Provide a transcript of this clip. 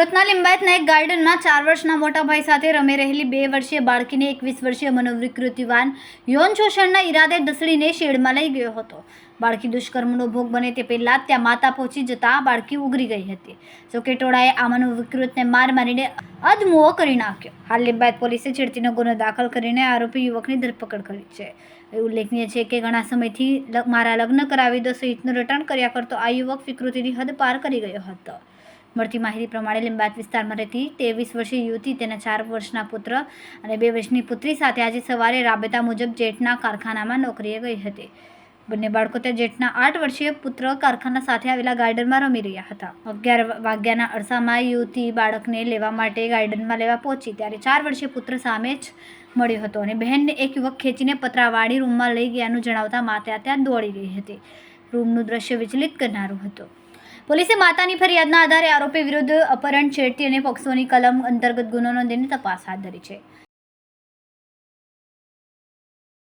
સુરતના લિંબાયતના એક ગાર્ડનમાં 4 વર્ષના મોટા ભાઈ સાથે રમી રહેલી 2 વર્ષીય બાળકીને 21 વર્ષીય મનોવિકૃતિવાન યૌન શોષણના ઈરાદે ઢસડીને શેડમાં લઈ ગયો હતો. બાળકી દુષ્કર્મનો ભોગ બને તે પહેલાં ત્યાં માતા પહોંચી જતા બાળકી ઉગરી ગઈ હતી. જોકે ટોળાએ આ મનોવિકૃતને માર મારીને અધમુઓ કરી નાખ્યો. હાલ લિંબાયત પોલીસે છેડતીનો ગુનો દાખલ કરીને આરોપી યુવકની ધરપકડ કરી છે. ઉલ્લેખનીય છે કે ઘણા સમયથી મારા લગ્ન કરાવી દો સહિતનું રટણ કર્યા કરતો આ યુવક વિકૃતિની હદ પાર કરી ગયો હતો. મળતી માહિતી પ્રમાણે લિંબાયત વિસ્તારમાં રહેતી 23 વર્ષીય યુવતી તેના 4 વર્ષના પુત્ર અને 2 વર્ષની પુત્રી સાથે આજે સવારે રાબેતા મુજબ જેઠના કારખાનામાં નોકરીએ ગઈ હતી. બંને બાળકો તે જેઠના 8 વર્ષીય પુત્ર કારખાના સાથે આવેલા ગાર્ડનમાં રમી રહ્યા હતા. 11 વાગ્યાના અરસામાં યુવતી બાળકને લેવા માટે ગાર્ડનમાં લેવા પહોંચી ત્યારે 4 વર્ષીય પુત્ર સામે જ મળ્યો હતો અને બહેનને એક યુવક ખેંચીને પતરાવાળી રૂમમાં લઈ ગયાનું જણાવતા માતા ત્યાં દોડી ગઈ હતી. રૂમનું દ્રશ્ય વિચલિત કરનારું હતું. પોલીસે માતાની ફરિયાદના આધારે આરોપી વિરુદ્ધ અપહરણ, છેડતી અને પોક્સોની કલમ અંતર્ગત ગુનો નોંધીને તપાસ હાથ ધરી છે.